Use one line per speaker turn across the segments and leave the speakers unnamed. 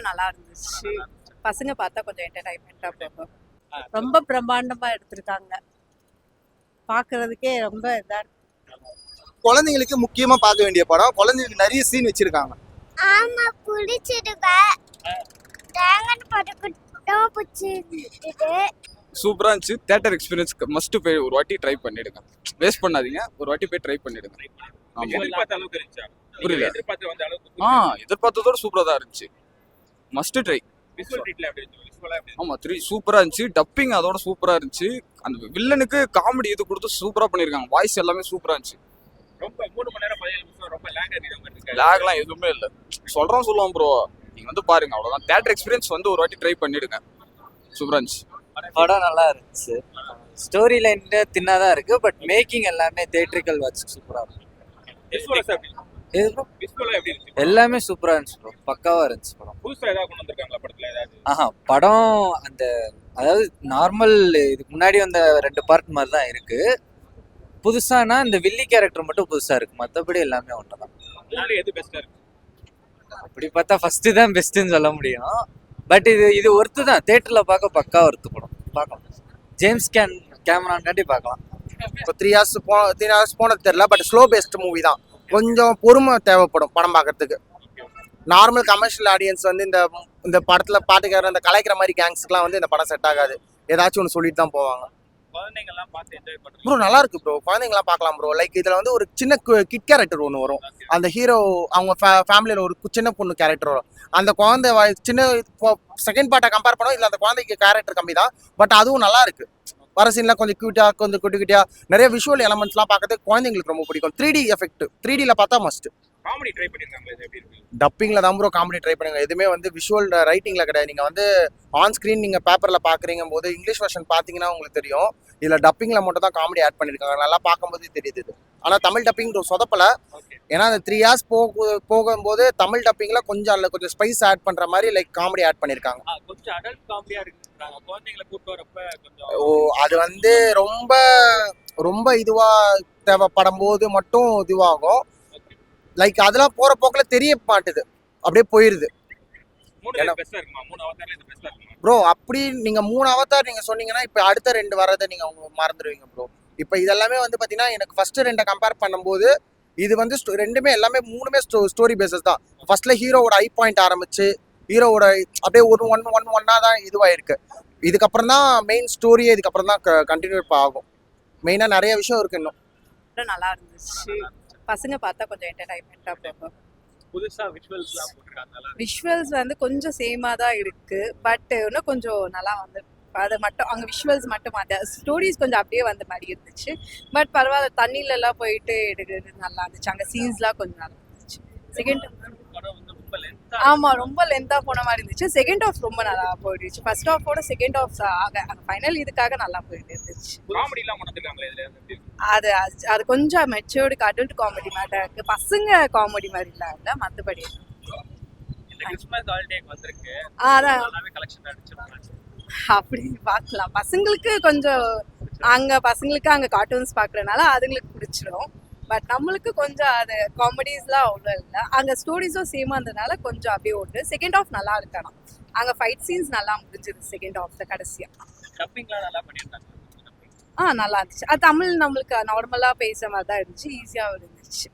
நல்லா இருந்துச்சு. பசங்க பார்த்தா கொஞ்சம் என்டர்டைன்மெண்ட்டாக போகும்.
ரொம்ப பிரம்மாண்டமா எடுத்திருக்காங்க. பார்க்கிறதுக்கே ரொம்ப இதா இருக்கு.
குழந்தைங்களுக்கு முக்கியமா பார்க்க வேண்டிய படம். குழந்தைங்களுக்கு நிறைய சீன் வச்சிருக்காங்க.
ஆமா புடிச்சிடுவே. டிராகன் படக்குட்டும் பிடிச்சிருக்கு.
சூப்பரா இருந்துச்சு. தியேட்டர் எக்ஸ்பீரியன்ஸ் மஸ்ட் போய் ஒரு வாட்டி ட்ரை பண்ணிடுங்க. வேஸ்ட் பண்ணாதீங்க, ஒரு வாட்டி போய் ட்ரை பண்ணிடுங்க. ஆமா. புரியல. எதிர்பார்த்ததோட சூப்பரா தான் இருந்துச்சு. Must try. ஆமா 3 சூப்பரா இருந்துச்சு. டப்பிங் அதோட சூப்பரா இருந்துச்சு. அந்த வில்லனுக்கு காமெடி இது கொடுத்து சூப்பரா பண்ணிருக்காங்க. வாய்ஸ் எல்லாமே சூப்பரா இருந்துச்சு. லேக்லாம் எதுவுமே இல்ல. சொல்லுவோம் ப்ரோ, நீங்க வந்து பாருங்க, அவ்வளவுதான். தியேட்டர் எக்ஸ்பீரியன்ஸ் வந்து ஒரு வாட்டி ட்ரை பண்ணிடுங்க. சூப்பரா இருந்துச்சு.
படம் நல்லா இருந்துச்சு. ஸ்டோரி லைன் தின்னாதான் இருக்கு, பட் மேக்கிங் எல்லாமே தியேட்ரிக்கல் வாட்ச் சூப்பரா இருக்கு. எல்லாமே சூப்பரா இருந்துச்சு ப்ரோ. பக்காவா இருந்துச்சு படம். படம் அந்த அதாவது நார்மல் இதுக்கு முன்னாடி வந்த 2 பார்ட் மாதிரி தான் இருக்கு. புதுசானா இந்த வில்லி கேரக்டர் மட்டும் புதுசா இருக்கு, மற்றபடி எல்லாமே ஒன்றுதான். அப்படி பார்த்தா ஃபர்ஸ்ட் தான் பெஸ்ட்னு சொல்ல முடியும். பட் இது ஒர்த்து தான். தியேட்டர்ல பார்க்க பக்கா ஒர்த்து படம். பார்க்கலாம். ஜேம்ஸ் கேமரான் காட்டி பார்க்கலாம்.
இப்போ 3 ஹவர்ஸ் போனது தெரியல. பட் ஸ்லோ பேஸ்ட் மூவி தான். கொஞ்சம் பொறுமை தேவைப்படும் படம் பார்க்கறதுக்கு. நார்மல் கமர்ஷியல் ஆடியன்ஸ் வந்து இந்த படத்துல பாட்டுக்கார இந்த கலாய்க்கிற மாதிரி கேங்ஸ்க்குலாம் வந்து இந்த படம் செட் ஆகாது. ஏதாச்சும் ஒன்று சொல்லிட்டு தான் போவாங்க. ப்ரோ நல்லா இருக்கு ப்ரோ. குழந்தைங்களாம் பார்க்கலாம் ப்ரோ. லைக் இதுல வந்து ஒரு சின்ன கிட் கேரக்டர் ஒன்று வரும். அந்த ஹீரோ அவங்க ஃபேமிலியில ஒரு சின்ன பொண்ணு கேரக்டர் வரும். அந்த குழந்தை சின்ன செகண்ட் பார்ட்டை கம்பேர் பண்ணோம், இல்லை அந்த குழந்தைக்கு கேரக்டர் கம்மி தான். பட் அதுவும் நல்லா இருக்கு. வர சீன்லாம் கொஞ்சம் கியூட்டா, கொஞ்சம் குட்டியா நிறைய விஷுவல் எலமெண்ட்ஸ்லாம் பார்க்கறதுக்கு குழந்தைங்களுக்கு ரொம்ப பிடிக்கும். 3D எஃபெக்ட் 3Dல பார்த்தா மஸ்ட். டப்பிங்ல தான் ப்ரோ காமெடி ட்ரை பண்ணுங்க. எதுவுமே வந்து விஷுவல் ரைட்டிங்ல கிடையாது. நீங்க வந்து ஆன் ஸ்கிரீன் நீங்க பேப்பர்ல பாக்குறீங்க போது இங்கிலீஷ் வெர்ஷன் பாத்தீங்கன்னா உங்களுக்கு தெரியும். இதுல டப்பிங்ல மட்டும் தான் காமெடி ஆட் பண்ணிருக்காங்க. நல்லா பார்க்கும்போது தெரியுது இது. ஆனா தமிழ் டப்பிங் சொதப்பல. ஏன்னா அந்த 3 ஹவர்ஸ் போகும்போது தமிழ் டப்பிங்ல கொஞ்சம் ஸ்பைஸ் ஆட் பண்ற மாதிரி லைக் காமெடி ஆட் பண்ணிருக்காங்க. ஓ அது வந்து ரொம்ப ரொம்ப இதுவா தேவைப்படும் போது மட்டும் இதுவாகும். லைக் அதெல்லாம் போற போக்கில் தெரிய மாட்டுது, அப்படியே போயிருது ப்ரோ. அப்படி நீங்க 3 அவதார் நீங்க சொன்னீங்கன்னா இப்ப அடுத்த 2 வரதை நீங்க மறந்துடுவீங்க ப்ரோ. இப்ப இதெல்லாமே வந்து பாத்தீங்கன்னா எனக்கு ஃபர்ஸ்ட் 2 கம்பேர் பண்ணும்போது இது வந்து ரெண்டுமே எல்லாமே 3மே ஸ்டோரி பேசஸ் தான். ஃபர்ஸ்ட்ல ஹீரோவோட ஐ பாயிண்ட் ஆரம்பிச்சு ஹீரோவோட அப்படியே ஒன்னா தான் இதுவாயிருக்கு. இதுக்கப்புறம் தான் மெயின் ஸ்டோரியே இதுக்கப்புறம் தான் கண்டினியூ ஆகும். மெயினா நிறைய விஷயம் இருக்கு இன்னும்.
நல்லா இருந்துச்சு. பசங்க பார்த்தா கொஞ்சம் என்டர்டைன்மெண்ட்டாக போகும். விஷுவல்ஸ் வந்து கொஞ்சம் சேமா தான் இருக்கு. பட் இன்னும் கொஞ்சம் நல்லா வந்து அதை மட்டும் அங்கே விஷுவல்ஸ் மட்டும் ஸ்டோரிஸ் கொஞ்சம் அப்படியே வந்த மாதிரி இருந்துச்சு. பட் பரவாயில்ல, தண்ணியிலலாம் போயிட்டு எடுக்கிறது நல்லா இருந்துச்சு. அங்கே சீன்ஸ்லாம் கொஞ்சம் நல்லா இருந்துச்சு. செகண்ட் ஆமாம் ரொம்ப லென்த்தாக போன மாதிரி இருந்துச்சு. செகண்ட் ஆஃப் ரொம்ப நல்லா போயிடுச்சு. ஃபர்ஸ்ட் ஆஃபோட செகண்ட் ஆஃப் ஃபைனல் இதுக்காக நல்லா போயிட்டு இருந்துச்சு. அது அது கொஞ்சம் மெச்சூர்டுக்கு அடல்ட் காமெடி மாதிரி இருக்கு. பசங்க காமெடி மாதிரி இல்லை மற்றபடி. அதான் அப்படி பார்க்கலாம். பசங்களுக்கு கொஞ்சம் பசங்களுக்கு கார்ட்டூன்ஸ் பார்க்குறதுனால அதுங்களுக்கு பிடிச்சிரும். பட் நம்மளுக்கு கொஞ்சம் அது காமெடிஸ்லாம் அவ்வளோ இல்லை. அங்கே ஸ்டோரிஸும் சேமாக இருந்ததுனால கொஞ்சம் அப்படியே ஓட்டு. செகண்ட் ஆஃப் நல்லா இருக்கலாம். அங்கே ஃபைட் சீன்ஸ் நல்லா முடிஞ்சது செகண்ட் ஆஃப் கடைசியாக. நல்லா இருந்துச்சு. அது தமிழ் நம்மளுக்கு நார்மலாக பேசுகிற மாதிரி தான் இருந்துச்சு. ஈஸியாக இருந்துச்சு.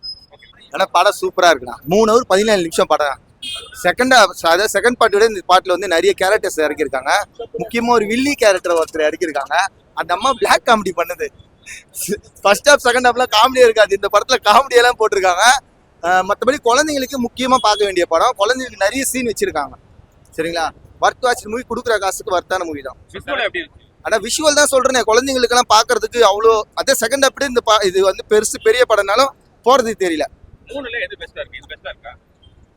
ஆனால் படம் சூப்பராக இருக்குண்ணா. 3 hours 17 நிமிஷம் படம். செகண்ட் பார்ட்டோட இந்த பாட்டில் வந்து நிறைய கேரக்டர்ஸ் இறக்கியிருக்காங்க. முக்கியமாக ஒரு வில்லி கேரக்டர் ஒருத்தர் இறக்கியிருக்காங்க. அந்த அம்மா பிளாக் காமெடி பண்ணுது. ஃபர்ஸ்ட் ஹாஃப் செகண்ட் ஹாஃப்லாம் காமெடியா இருக்காது. இந்த படத்துல காமெடியெல்லாம் போட்டிருக்காங்க. மற்றபடி குழந்தைங்களுக்கு முக்கியமா பார்க்க வேண்டிய படம். குழந்தைங்களுக்கு நிறைய சீன் வச்சிருக்காங்க. சரிங்களா? வர்த் வாட்ச் மூவி கொடுக்குற காசுக்கு வர்த்தான மூவி தான். ஆனா விஷுவல் தான் சொல்றேன். குழந்தைங்களுக்கு எல்லாம் பாக்குறதுக்கு அவ்வளோ அதே செகண்ட் ஹாஃப் இந்த இது வந்து பெரிய படம்னாலும் போறது தெரியல.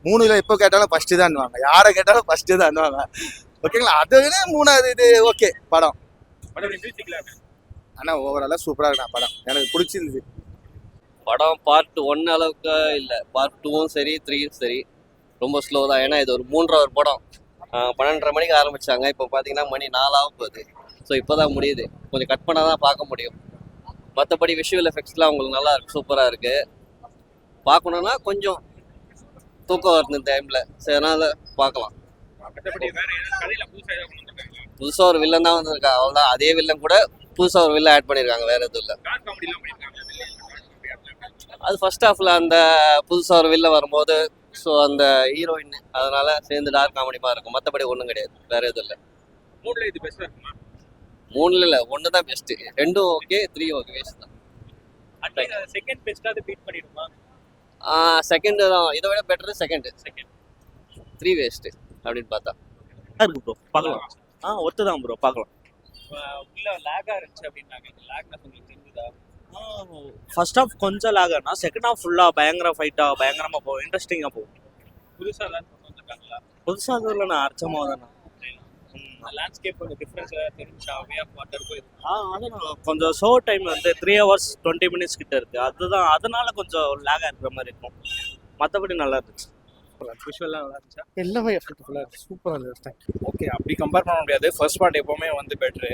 3ல எப்போ கேட்டாலும் ஃபர்ஸ்ட் தான். யாரை கேட்டாலும் ஃபர்ஸ்ட் தான். ஓகேங்களா? அதை விட 3வது இது ஓகே படம். ஆனால் ஓவராலாக சூப்பராக இருக்கா படம். எனக்கு பிடிச்சிருந்துச்சு
படம். பார்ட் 1 அளவுக்கு இல்லை, பார்ட் 2வும் சரி 3யும் சரி ரொம்ப ஸ்லோ தான். ஏன்னா இது ஒரு 3 hour படம். 12:30 மணிக்கு ஆரம்பித்தாங்க. இப்போ பார்த்தீங்கன்னா மணி 4 ஆக போகுது. ஸோ இப்போ தான் முடியுது. கொஞ்சம் கட் பண்ணால் தான் பார்க்க முடியும். மற்றபடி விஷுவல் எஃபெக்ட்ஸ்லாம் உங்களுக்கு நல்லா இருக்குது, சூப்பராக இருக்குது. பார்க்கணுன்னா கொஞ்சம் தூக்கம் வருது இந்த டைமில். சரி அதனால் பார்க்கலாம். புதுசா ஒரு வில்லன் தான் வந்திருக்கா, அவ்வளவுதான். அதே வில்லன் கூட புதுசா ஒரு வில்லன் ஆட் பண்ணிருக்காங்க, வேற எதுவும் இல்ல. அது ஃபர்ஸ்ட் ஹாஃப்ல அந்த புதுசா ஒரு வில்லன் வரும்போது ஸோ அந்த ஹீரோயின் அதனால சேர்ந்து டார்க் காமெடிமா இருக்கும், மற்றபடி ஒன்றும் கிடையாது, வேற எதுவும் இல்லை. மூணுல இல்லை, ஒன்று தான் பெஸ்ட். 2 ஓகே, 3 ஓகே, வேஸ்ட் தான். செகண்ட் தான் இதை விட பெட்டர். செகண்ட் 3 வேஸ்ட் அப்படின்னு பார்த்தா
இருக்கு ப்ரோ, பார்க்கலாம். ஒத்து தான் ப்ரோ, பார்க்கலாம். ஃபர்ஸ்ட் ஹாஃப் கொஞ்சம் லேக் ஆனா செகண்ட் ஹாஃப் ஃபுல்லா பயங்கர ஃபைட்டா பயங்கரமா போகும், இன்ட்ரெஸ்டிங்கா போகும். புதுசா இல்லைண்ணா, அர்ச்சமா தானே. அதான் கொஞ்சம் ஷோ டைம் வந்து 3 hours 20 minutes கிட்ட இருக்கு, அதுதான் அதனால கொஞ்சம் லேகா இருக்கிற மாதிரி இருக்கும். மற்றபடி நல்லா இருந்துச்சு.
விஷுவல்லாம் நல்லா இருந்துச்சா?
எல்லாமே எஃபெக்ட்ஃபுல்லாக இருக்குது, சூப்பராக இருந்துச்சு.
ஓகே, அப்படி கம்பேர் பண்ண முடியாது. ஃபர்ஸ்ட் பார்ட் எப்பவுமே வந்து பெட்ரு.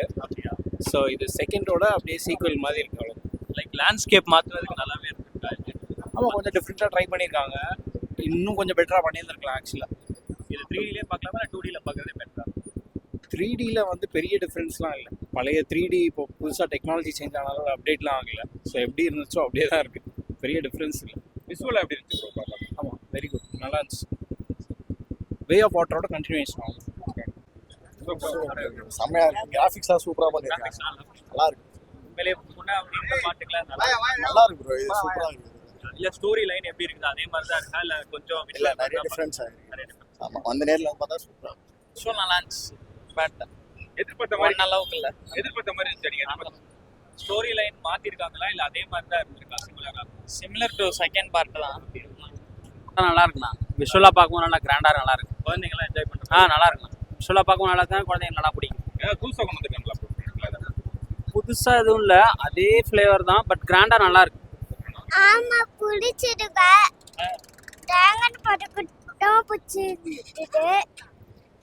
ஸோ இது செகண்டோட அப்படியே சீக்வல் மாதிரி இருக்கு. அவ்வளோ
லைக் லேண்ட்ஸ்கேப் மாற்றுறதுக்கு நல்லாவே இருக்கு.
ஆமாம், கொஞ்சம் டிஃப்ரெண்ட்டாக ட்ரை பண்ணியிருக்காங்க. இன்னும் கொஞ்சம் பெட்டராக பண்ணியிருந்துருக்கலாம் ஆக்சுவலாக.
இது 3Dலே பார்க்கலாமா இல்லை 2Dல பார்க்கறதே பெட்டரா?
3Dயில் வந்து பெரிய டிஃப்ரென்ஸ்லாம் இல்லை. பழைய 3D இப்போ புதுசாக டெக்னாலஜி சேஞ்ச் ஆனாலும் அப்டேட்லாம் ஆகலை. ஸோ எப்படி இருந்துச்சோ அப்படியே தான் இருக்குது, பெரிய டிஃப்ரென்ஸ் இல்லை.
விசுவலாக எப்படி இருந்துச்சு ப்ரோ பார்க்கலாம்?
ஆமாம், வெரி குட், நல்லா இருந்துச்சு. வே ஆஃப் வாட்டரோட கண்டினியூஷன் ஆகும்.
செம்மையாக இருக்குது, கிராஃபிக்ஸ்லாம் சூப்பராக பண்ணியிருக்காங்க, நல்லா இருக்கு. நல்லா இருக்கு ப்ரோ, இது சூப்பராக இருக்குது.
இல்லை ஸ்டோரி லைன் எப்படி இருக்குது அதே மாதிரி தான் இருக்கா இல்லை கொஞ்சம்
இல்லை, நிறைய டிஃப்ரென்ஸ் ஆகிருக்கு. ஆமாம், அந்த நேரில் பார்த்தா சூப்பராக
ஷோ நல்லா இருந்துச்சு. பட்
எதிர்பார்த்த மாதிரி
அளவுக்கு இல்லை,
எதிர்பார்த்த மாதிரி இருந்துச்சு.
ஸ்டோரி லைன் மாத்திருக்காங்களா இல்லை அதே மாதிரி தான் இருந்திருக்கா? சிமிலர் டு செகண்ட் பார்ட் தான். நல்லா இருக்குண்ணா, விஷுவலாக பார்க்கும்போது நல்லா கிராண்டாக நல்லா இருக்கு. குழந்தைங்களாம் என்ஜாய் பண்ணுறாங்க. நல்லா இருக்குண்ணா, விஷுவலாக பார்க்கும்போது நல்லா இருக்கா, குழந்தைங்க நல்லா பிடிக்கும்.
ஏதாவது புதுசாக கொண்டு வந்துருக்காங்களா?
புதுசாக எதுவும் இல்லை, அதே ஃப்ளேவர் தான், பட் கிராண்டாக நல்லா இருக்கு.
ஆமா பிடிச்சிடுங்க. டிராகன் படக்கூட்டம் பிடிச்சிருந்துட்டு,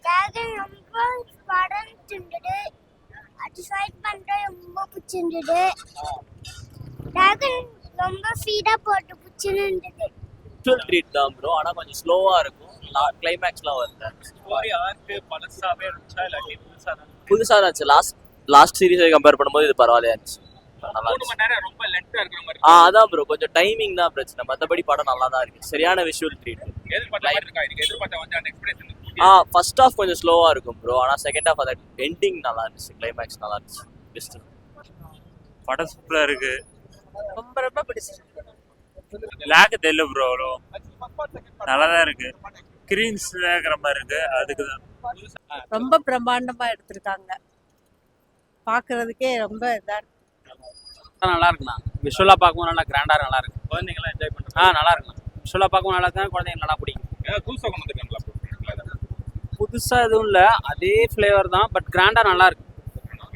டிராகன் ரொம்ப படம் இருந்துட்டு, அது ஃபைட் பண்ணுறது ரொம்ப பிடிச்சிருந்தது. டிராகன் ரொம்ப ஃபீடாக போட்டு பிடிச்சிருந்தது.
விஷுவல் ட்ரீட் தான் ப்ரோ, ஆனால் கொஞ்சம் ஸ்லோவாக இருக்கும். கிளைமேக்ஸ்லாம் வருது. ஸ்டோரி ஆர்க்கு பழசாவே இருந்துச்சா இல்லாட்டி புதுசாக இருந்துச்சு? லாஸ்ட் சீரீஸை கம்பேர் பண்ணும்போது இது பரவாயில்லையா இருந்துச்சு, நல்லா இருந்துச்சு.
ரொம்ப லென்த்தாக இருக்கிற மாதிரி.
அதான் ப்ரோ, கொஞ்சம் டைமிங் தான் பிரச்சனை, மற்றபடி படம் நல்லா தான் இருக்கு. சரியான விஷுவல் ட்ரீட். ஃபர்ஸ்ட் ஹாஃப் கொஞ்சம் ஸ்லோவாக இருக்கும் ப்ரோ, ஆனால் செகண்ட் ஹாஃப் அதை எண்டிங் நல்லா இருந்துச்சு, கிளைமேக்ஸ் நல்லா இருந்துச்சு. பெஸ்ட் படம் சூப்பராக இருக்கு,
ரொம்ப ரொம்ப பிடிச்சிருக்கு.
லேக் தெரியல ப்ரோ, அவ்வளோ நல்லா தான் இருக்கு. கிரீன்ஸ் இருக்கிற மாதிரி இருக்கு, அதுக்கு தான்.
ரொம்ப பிரம்மாண்டமா எடுத்திருக்காங்க, பார்க்கிறதுக்கே ரொம்ப இதா இருக்கு.
நல்லா இருக்குண்ணா, விஷுவலாக பார்க்கும்போது நல்லா கிராண்டாக நல்லா இருக்கு. குழந்தைங்களாம் என்ஜாய் பண்ணுறாங்க. நல்லா இருக்குண்ணா, விஷுவலாக பார்க்கும்போது நல்லா இருக்கா, குழந்தைங்க நல்லா பிடிக்கும்.
ஏதாவது புதுசாக கொண்டு வந்துருக்காங்களா?
புதுசாக எதுவும் இல்லை, அதே ஃப்ளேவர் தான், பட் கிராண்டாக நல்லா இருக்கு.